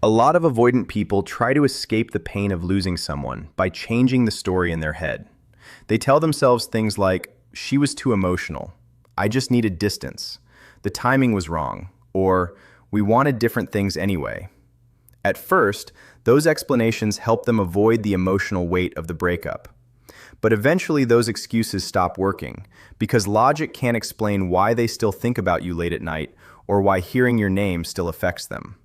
A lot of avoidant people try to escape the pain of losing someone by changing the story in their head. They tell themselves things like, "She was too emotional," "I just needed distance," "The timing was wrong," or "We wanted different things anyway." At first, those explanations help them avoid the emotional weight of the breakup. But eventually those excuses stop working, because logic can't explain why they still think about you late at night or why hearing your name still affects them.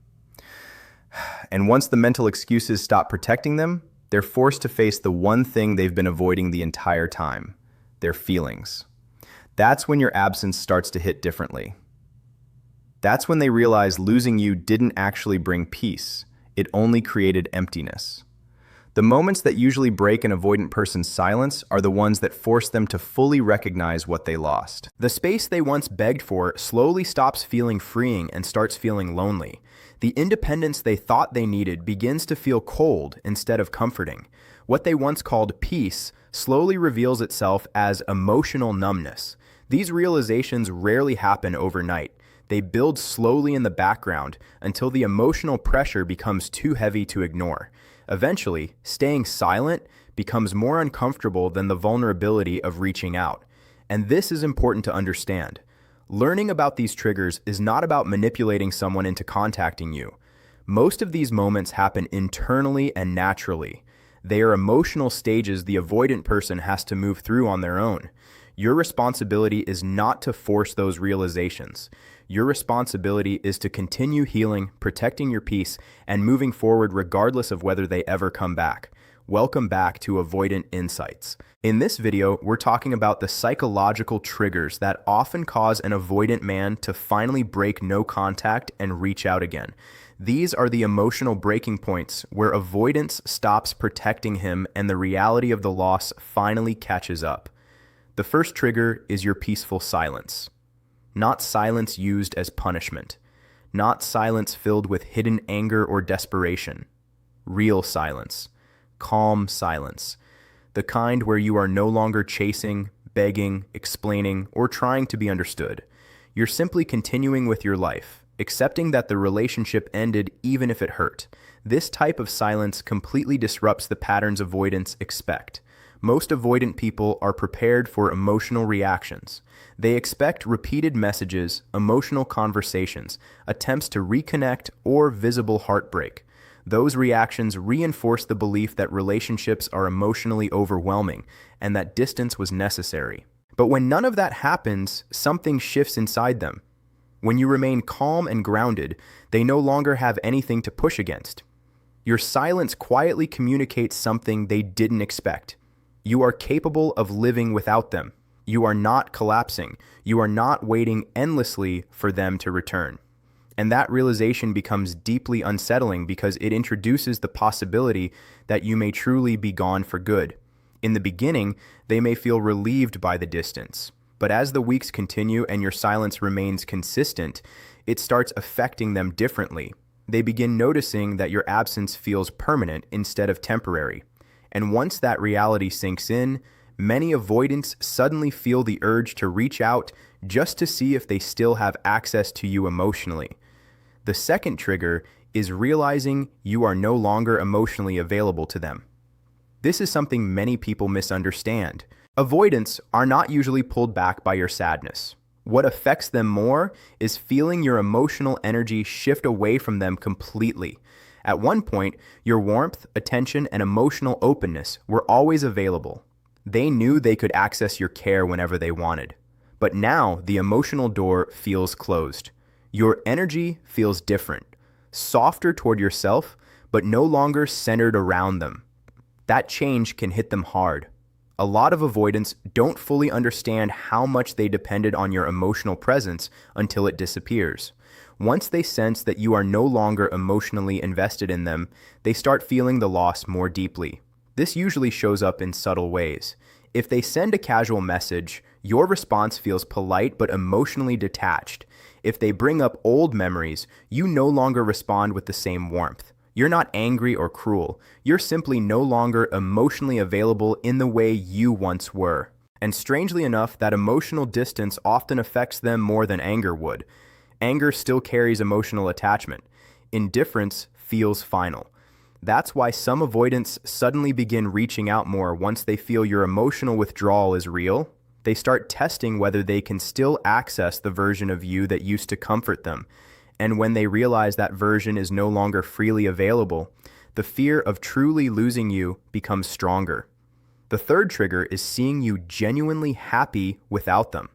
And once the mental excuses stop protecting them, they're forced to face the one thing they've been avoiding the entire time: their feelings. That's when your absence starts to hit differently. That's when they realize losing you didn't actually bring peace, it only created emptiness. The moments that usually break an avoidant person's silence are the ones that force them to fully recognize what they lost. The space they once begged for slowly stops feeling freeing and starts feeling lonely. The independence they thought they needed begins to feel cold instead of comforting. What they once called peace slowly reveals itself as emotional numbness. These realizations rarely happen overnight. They build slowly in the background until the emotional pressure becomes too heavy to ignore. Eventually, staying silent becomes more uncomfortable than the vulnerability of reaching out. And this is important to understand. Learning about these triggers is not about manipulating someone into contacting you. Most of these moments happen internally and naturally. They are emotional stages the avoidant person has to move through on their own. Your responsibility is not to force those realizations. Your responsibility is to continue healing, protecting your peace, and moving forward regardless of whether they ever come back. Welcome back to Avoidant Insights. In this video, we're talking about the psychological triggers that often cause an avoidant man to finally break no contact and reach out again. These are the emotional breaking points where avoidance stops protecting him and the reality of the loss finally catches up. The first trigger is your peaceful silence. Not silence used as punishment. Not silence filled with hidden anger or desperation. Real silence. Calm silence. The kind where you are no longer chasing, begging, explaining, or trying to be understood. You're simply continuing with your life, accepting that the relationship ended even if it hurt. This type of silence completely disrupts the patterns avoidants expect. Most avoidant people are prepared for emotional reactions. They expect repeated messages, emotional conversations, attempts to reconnect, or visible heartbreak. Those reactions reinforce the belief that relationships are emotionally overwhelming and that distance was necessary. But when none of that happens, something shifts inside them. When you remain calm and grounded, they no longer have anything to push against. Your silence quietly communicates something they didn't expect. You are capable of living without them. You are not collapsing. You are not waiting endlessly for them to return. And that realization becomes deeply unsettling because it introduces the possibility that you may truly be gone for good. In the beginning, they may feel relieved by the distance. But as the weeks continue and your silence remains consistent, it starts affecting them differently. They begin noticing that your absence feels permanent instead of temporary. And once that reality sinks in, many avoidants suddenly feel the urge to reach out just to see if they still have access to you emotionally. The second trigger is realizing you are no longer emotionally available to them. This is something many people misunderstand. Avoidants are not usually pulled back by your sadness. What affects them more is feeling your emotional energy shift away from them completely. At one point, your warmth, attention, and emotional openness were always available. They knew they could access your care whenever they wanted. But now, the emotional door feels closed. Your energy feels different, softer toward yourself, but no longer centered around them. That change can hit them hard. A lot of avoidants don't fully understand how much they depended on your emotional presence until it disappears. Once they sense that you are no longer emotionally invested in them, they start feeling the loss more deeply. This usually shows up in subtle ways. If they send a casual message, your response feels polite but emotionally detached. If they bring up old memories, you no longer respond with the same warmth. You're not angry or cruel. You're simply no longer emotionally available in the way you once were. And strangely enough, that emotional distance often affects them more than anger would. Anger still carries emotional attachment. Indifference feels final. That's why some avoidants suddenly begin reaching out more once they feel your emotional withdrawal is real. They start testing whether they can still access the version of you that used to comfort them. And when they realize that version is no longer freely available, the fear of truly losing you becomes stronger. The third trigger is seeing you genuinely happy without them.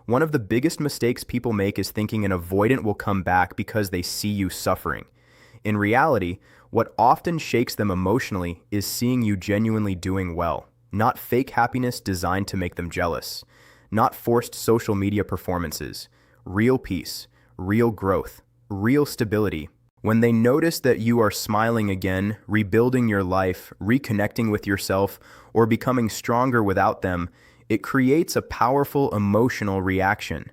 One of the biggest mistakes people make is thinking an avoidant will come back because they see you suffering. In reality, what often shakes them emotionally is seeing you genuinely doing well, not fake happiness designed to make them jealous, not forced social media performances, real peace, real growth, real stability. When they notice that you are smiling again, rebuilding your life, reconnecting with yourself, or becoming stronger without them, it creates a powerful emotional reaction.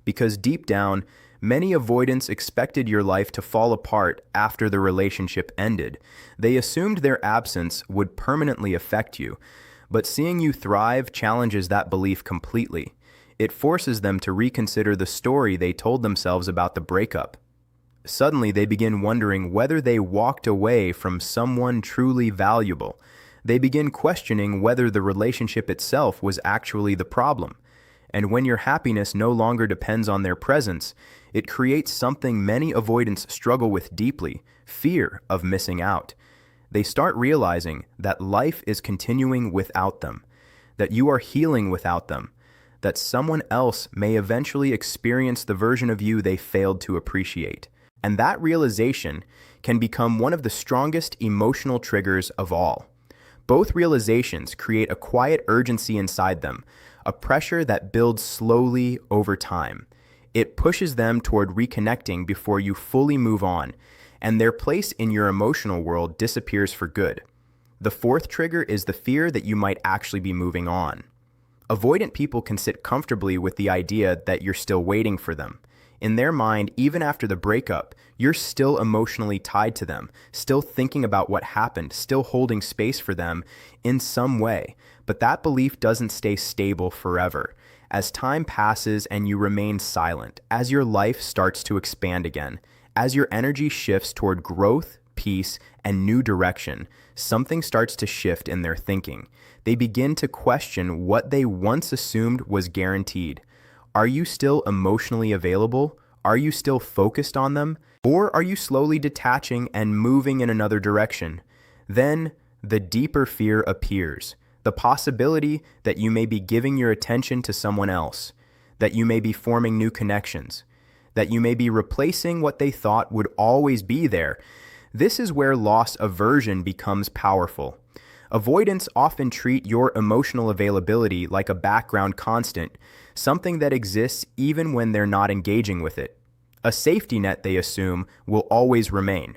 Because deep down, many avoidants expected your life to fall apart after the relationship ended. They assumed their absence would permanently affect you. But seeing you thrive challenges that belief completely. It forces them to reconsider the story they told themselves about the breakup. Suddenly, they begin wondering whether they walked away from someone truly valuable. They begin questioning whether the relationship itself was actually the problem. And when your happiness no longer depends on their presence, it creates something many avoidants struggle with deeply: fear of missing out. They start realizing that life is continuing without them, that you are healing without them, that someone else may eventually experience the version of you they failed to appreciate. And that realization can become one of the strongest emotional triggers of all. Both realizations create a quiet urgency inside them, a pressure that builds slowly over time. It pushes them toward reconnecting before you fully move on, and their place in your emotional world disappears for good. The fourth trigger is the fear that you might actually be moving on. Avoidant people can sit comfortably with the idea that you're still waiting for them. In their mind, even after the breakup, you're still emotionally tied to them, still thinking about what happened, still holding space for them in some way. But that belief doesn't stay stable forever. As time passes and you remain silent, as your life starts to expand again, as your energy shifts toward growth, peace, and new direction, something starts to shift in their thinking. They begin to question what they once assumed was guaranteed. Are you still emotionally available? Are you still focused on them? Or are you slowly detaching and moving in another direction? Then the deeper fear appears, the possibility that you may be giving your attention to someone else, that you may be forming new connections, that you may be replacing what they thought would always be there. This is where loss aversion becomes powerful. Avoidants often treat your emotional availability like a background constant, something that exists even when they're not engaging with it. A safety net, they assume, will always remain.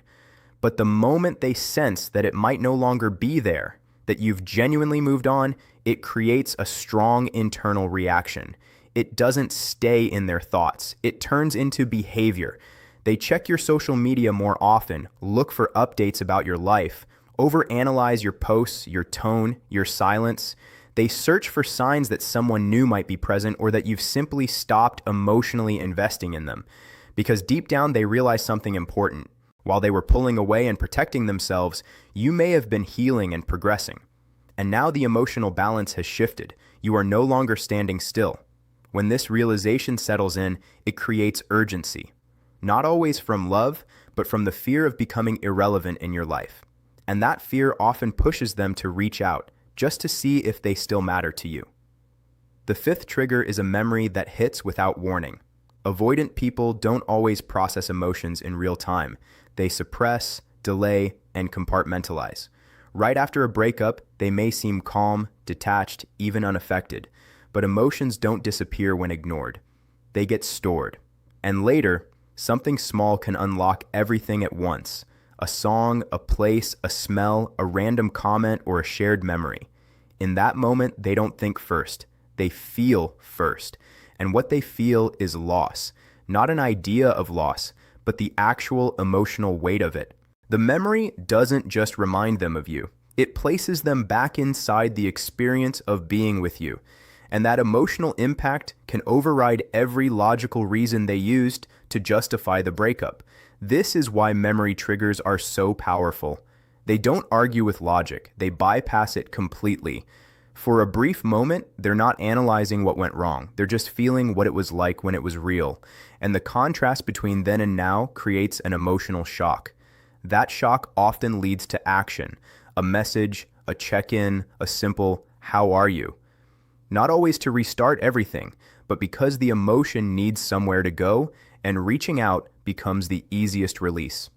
But the moment they sense that it might no longer be there, that you've genuinely moved on, it creates a strong internal reaction. It doesn't stay in their thoughts. It turns into behavior. They check your social media more often, look for updates about your life, overanalyze your posts, your tone, your silence. They search for signs that someone new might be present or that you've simply stopped emotionally investing in them. Because deep down they realize something important. While they were pulling away and protecting themselves, you may have been healing and progressing. And now the emotional balance has shifted. You are no longer standing still. When this realization settles in, it creates urgency. Not always from love, but from the fear of becoming irrelevant in your life. And that fear often pushes them to reach out, just to see if they still matter to you. The fifth trigger is a memory that hits without warning. Avoidant people don't always process emotions in real time. They suppress, delay, and compartmentalize. Right after a breakup, they may seem calm, detached, even unaffected. But emotions don't disappear when ignored. They get stored. And later, something small can unlock everything at once. A song, a place, a smell, a random comment, or a shared memory. In that moment, they don't think first. They feel first. And what they feel is loss. Not an idea of loss, but the actual emotional weight of it. The memory doesn't just remind them of you. It places them back inside the experience of being with you. And that emotional impact can override every logical reason they used to justify the breakup. This is why memory triggers are so powerful. They don't argue with logic, they bypass it completely. For a brief moment, they're not analyzing what went wrong. They're just feeling what it was like when it was real. And the contrast between then and now creates an emotional shock. That shock often leads to action, a message, a check-in, a simple, "How are you?" Not always to restart everything, but because the emotion needs somewhere to go, and reaching out becomes the easiest release.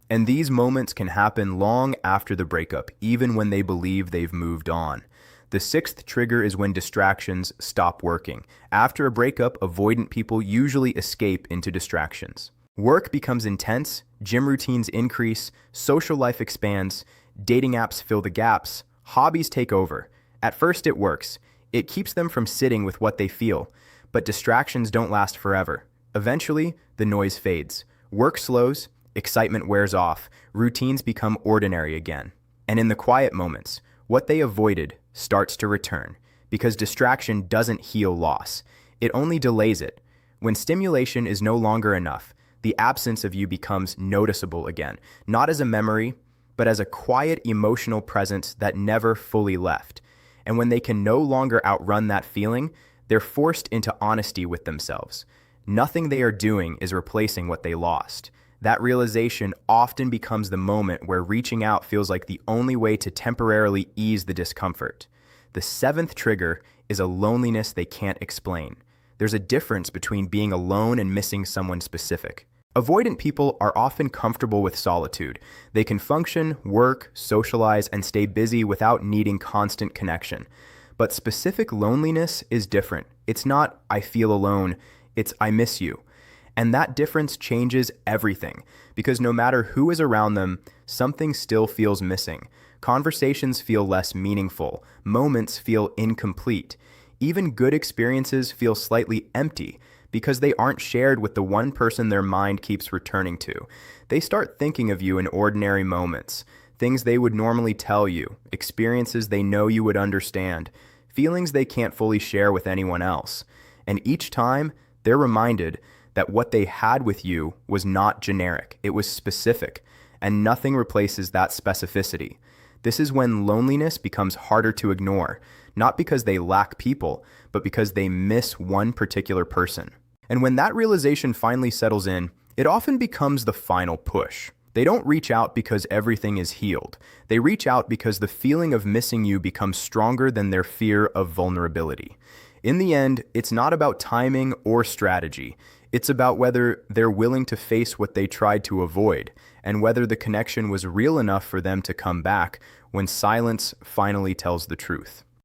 And these moments can happen long after the breakup, even when they believe they've moved on. The sixth trigger is when distractions stop working. After a breakup, avoidant people usually escape into distractions. Work becomes intense, gym routines increase, social life expands, dating apps fill the gaps, hobbies take over. At first it works. It keeps them from sitting with what they feel. But distractions don't last forever. Eventually, the noise fades. Work slows, excitement wears off, routines become ordinary again. And in the quiet moments, what they avoided starts to return, because distraction doesn't heal loss. It only delays it. When stimulation is no longer enough, the absence of you becomes noticeable again, not as a memory, but as a quiet emotional presence that never fully left. And when they can no longer outrun that feeling, they're forced into honesty with themselves. Nothing they are doing is replacing what they lost. That realization often becomes the moment where reaching out feels like the only way to temporarily ease the discomfort. The seventh trigger is a loneliness they can't explain. There's a difference between being alone and missing someone specific. Avoidant people are often comfortable with solitude. They can function, work, socialize, and stay busy without needing constant connection. But specific loneliness is different. It's not, "I feel alone," it's, "I miss you." And that difference changes everything, because no matter who is around them, something still feels missing. Conversations feel less meaningful. Moments feel incomplete. Even good experiences feel slightly empty, because they aren't shared with the one person their mind keeps returning to. They start thinking of you in ordinary moments, things they would normally tell you, experiences they know you would understand, feelings they can't fully share with anyone else. And each time, they're reminded that what they had with you was not generic, it was specific, and nothing replaces that specificity. This is when loneliness becomes harder to ignore, not because they lack people, but because they miss one particular person. And when that realization finally settles in, it often becomes the final push. They don't reach out because everything is healed. They reach out because the feeling of missing you becomes stronger than their fear of vulnerability. In the end, it's not about timing or strategy. It's about whether they're willing to face what they tried to avoid, and whether the connection was real enough for them to come back when silence finally tells the truth.